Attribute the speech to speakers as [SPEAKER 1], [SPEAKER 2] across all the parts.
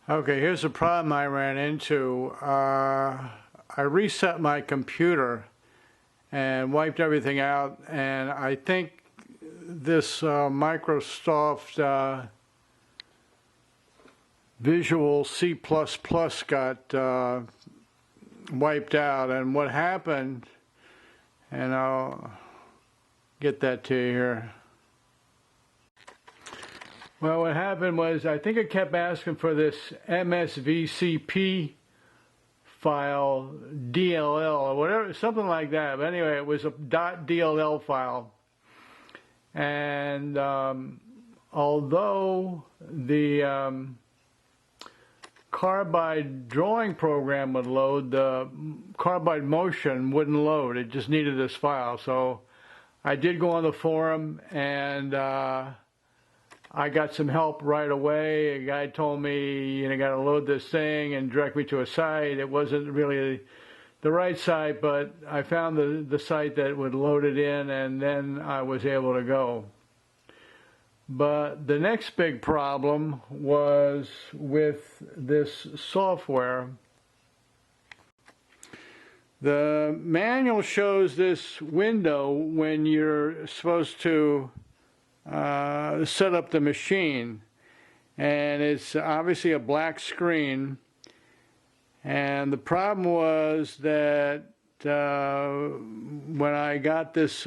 [SPEAKER 1] Okay, here's the problem I ran into. I reset my computer and wiped everything out, and I think this Microsoft Visual C++ got wiped out. And what happened, and I'll get that to you here. Well, what happened was, I think it kept asking for this MSVCP file, DLL, or whatever, something like that. But anyway, it was a .dll file. And although the Carbide drawing program would load, the Carbide Motion wouldn't load. It just needed this file. So I did go on the forum, and I got some help right away. A guy told me, you know, got to load this thing and direct me to a site. It wasn't really the right site, but I found the site that would load it in, and then I was able to go. But the next big problem was with this software. The manual shows this window when you're supposed to set up the machine, and it's obviously a black screen. And the problem was that when I got this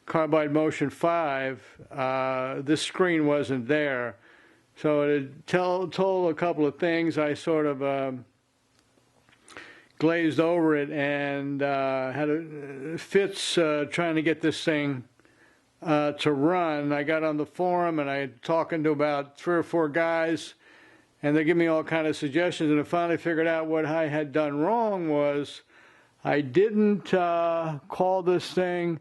[SPEAKER 1] Carbide Motion 5, this screen wasn't there. So it told a couple of things. I sort of glazed over it and had fits trying to get this thing to run. I got on the forum and I talking to about 3 or 4 guys, and they give me all kind of suggestions, and I finally figured out what I had done wrong was I didn't call this thing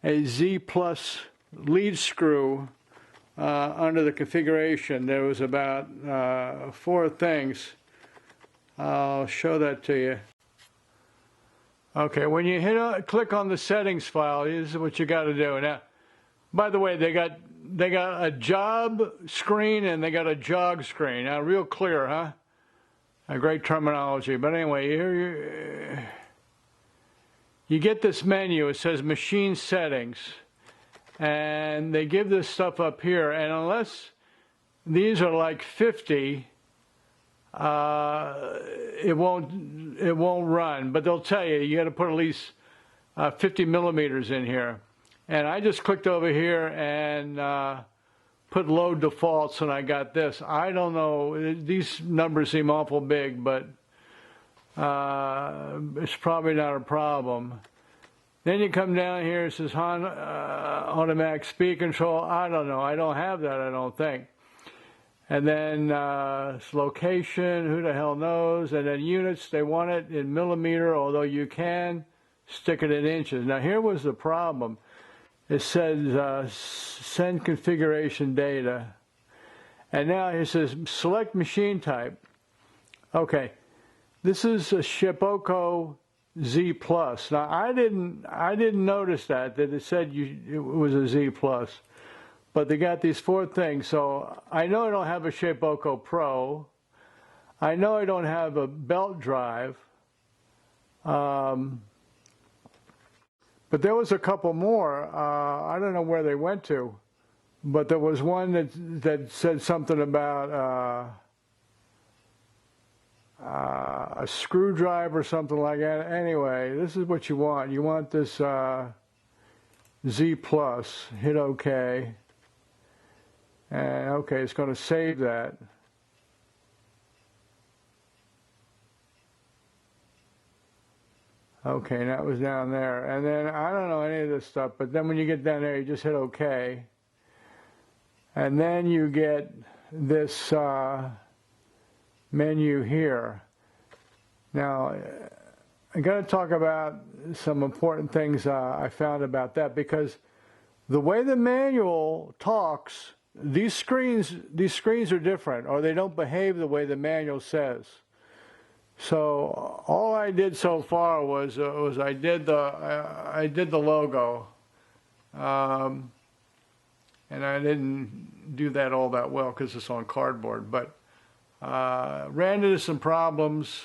[SPEAKER 1] a Z plus lead screw under the configuration. There was about 4 things. I'll show that to you. Okay, when you click on the settings file, this is what you got to do. Now, by the way, they got a job screen and they got a jog screen. Now, real clear, huh? A great terminology. But anyway, here you get this menu. It says machine settings, and they give this stuff up here. And unless these are like 50, it won't run. But they'll tell you got to put at least 50 millimeters in here. And I just clicked over here and put load defaults, and I got this. I don't know, these numbers seem awful big, but it's probably not a problem. Then you come down here, it says automatic speed control. I don't know, I don't have that, I don't think. And then it's location, who the hell knows, and then units, they want it in millimeter, although you can stick it in inches. Now here was the problem. It says send configuration data, and now it says select machine type. Okay, this is a Shapeoko Z plus. Now I didn't notice that it said it was a Z plus, but they got these 4 things. So I know I don't have a Shapeoko Pro. I know I don't have a belt drive. But there was a couple more. I don't know where they went to, but there was one that said something about a screwdriver or something like that. Anyway, this is what you want. You want this Z plus. Hit OK. And OK, it's going to save that. Okay, that was down there. And then I don't know any of this stuff, but then when you get down there, you just hit OK. And then you get this menu here. Now, I got to talk about some important things I found about that, because the way the manual talks, these screens are different, or they don't behave the way the manual says. So all I did so far was I did the logo, and I didn't do that all that well because it's on cardboard. But Ran into some problems,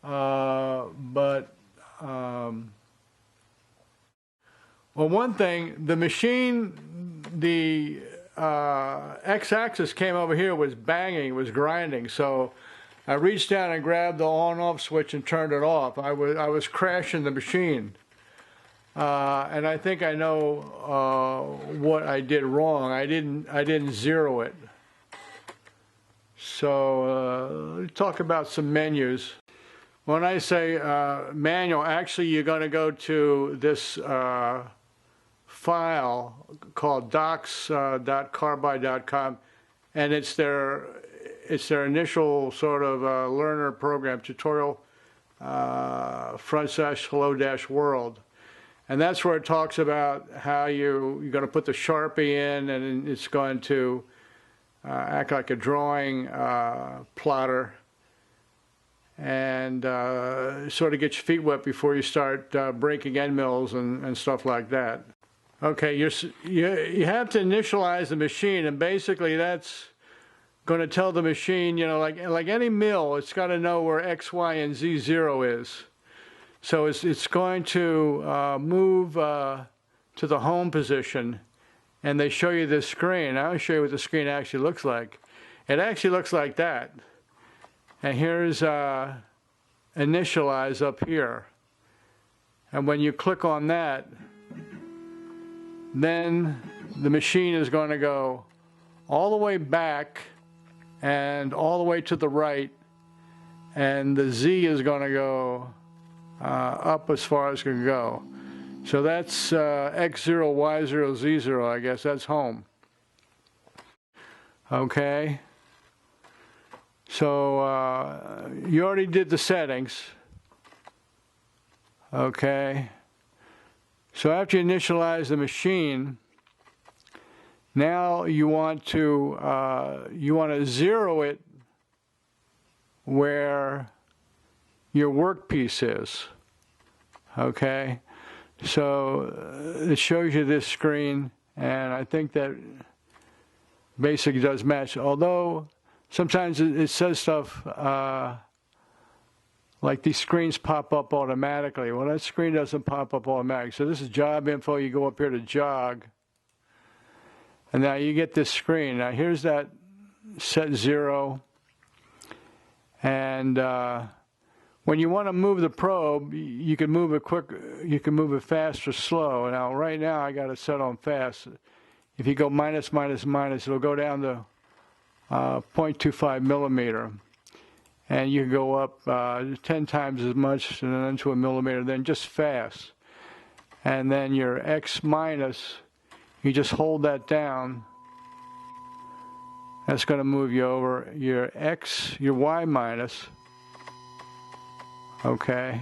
[SPEAKER 1] but well, one thing, the machine, the x-axis came over here, was banging, was grinding, so I reached down and grabbed the on-off switch and turned it off. I was crashing the machine. And I think I know what I did wrong. I didn't zero it. So let's talk about some menus. When I say manual, actually you're going to go to this file called docs.carbide.com, and it's their initial sort of learner program tutorial /hello-world. And that's where it talks about how you're going to put the Sharpie in, and it's going to act like a drawing plotter, and sort of get your feet wet before you start breaking end mills and stuff like that. Okay, you have to initialize the machine, and basically that's going to tell the machine, you know, like any mill, it's got to know where X, Y, and Z zero is. So it's going to move to the home position, and they show you this screen. I'll show you what the screen actually looks like. It actually looks like that. And here's Initialize up here. And when you click on that, then the machine is going to go all the way back and all the way to the right, and the Z is going to go up as far as it can go. So that's X0, Y0, Z0, I guess. That's home. Okay. So you already did the settings. Okay. So after you initialize the machine, now you want to zero it where your workpiece is. Okay, so it shows you this screen, and I think that basically does match, although sometimes it says stuff like these screens pop up automatically. Well, that screen doesn't pop up automatically. So this is job info. You go up here to jog, and now you get this screen. Now here's that set 0, and when you want to move the probe, you can move it quick. You can move it fast or slow. Now, right now, I got it set on fast. If you go minus, minus, minus, it'll go down to 0.25 millimeter, and you can go up 10 times as much, and then to a millimeter. Then just fast, and then your X minus, you just hold that down. That's going to move you over. Your X, your Y minus. Okay,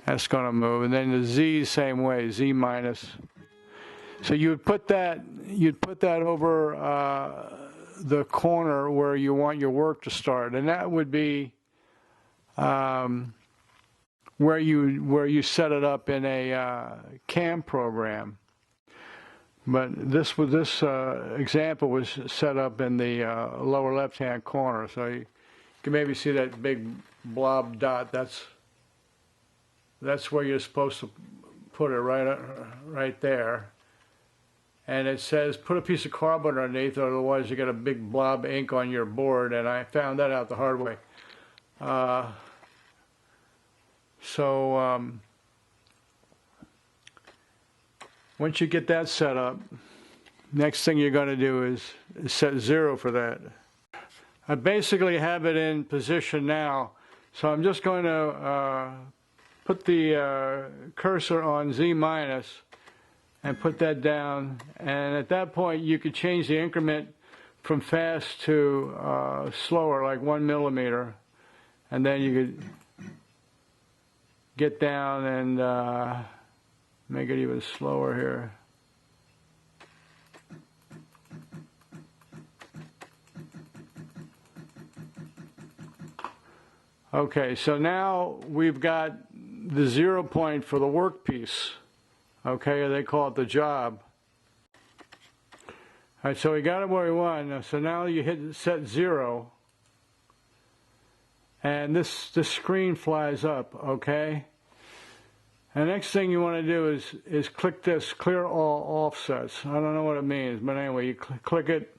[SPEAKER 1] that's going to move, and then the Z same way, Z minus. So you'd put that over the corner where you want your work to start, and that would be where you set it up in a CAM program. But this example was set up in the lower left-hand corner, so you can maybe see that big blob dot. That's where you're supposed to put it, right there. And it says put a piece of cardboard underneath, otherwise you get a big blob of ink on your board. And I found that out the hard way. Once you get that set up, next thing you're going to do is set 0 for that. I basically have it in position now, so I'm just going to put the cursor on Z minus and put that down, and at that point you could change the increment from fast to slower, like 1 millimeter, and then you could get down and make it even slower here. Okay, so now we've got the 0 point for the workpiece. Okay, they call it the job. All right, so we got it where we want. So now you hit set 0, and this screen flies up. Okay. And the next thing you want to do is click this, clear all offsets. I don't know what it means, but anyway, you click it,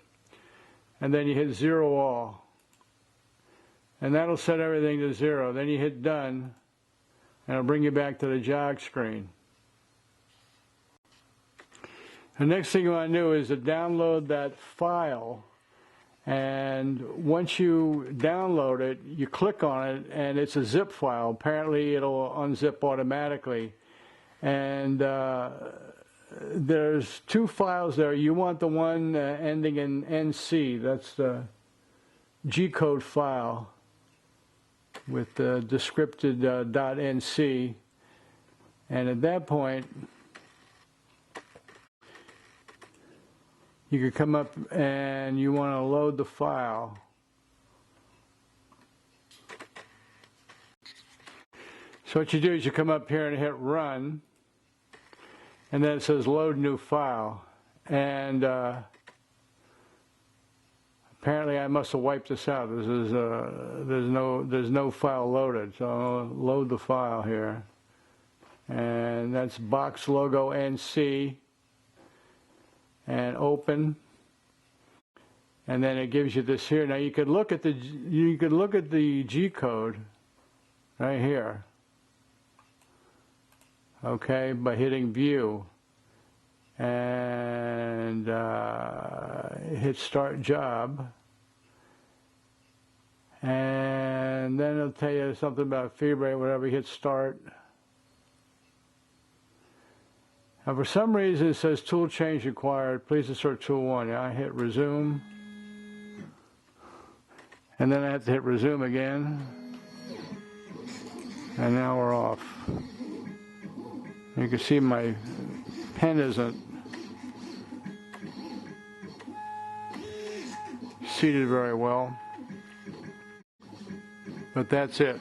[SPEAKER 1] and then you hit 0 all. And that'll set everything to 0. Then you hit done, and it'll bring you back to the jog screen. The next thing you want to do is to download that file. And once you download it, you click on it, and it's a zip file. Apparently, it'll unzip automatically. And there's 2 files there. You want the one ending in NC. That's the G-code file with the descripted .nc. And at that point, you could come up and you want to load the file. So what you do is you come up here and hit run, and then it says load new file. And apparently I must have wiped this out. This is there's no file loaded. So I'll load the file here, and that's box logo NC. And open, and then it gives you this here. Now you could look at the G code right here, okay, by hitting view and hit start job, and then it'll tell you something about feed rate. Whatever, hit start. Now, for some reason, it says tool change required. Please insert tool 1. Yeah, I hit resume. And then I have to hit resume again. And now we're off. You can see my pen isn't seated very well. But that's it.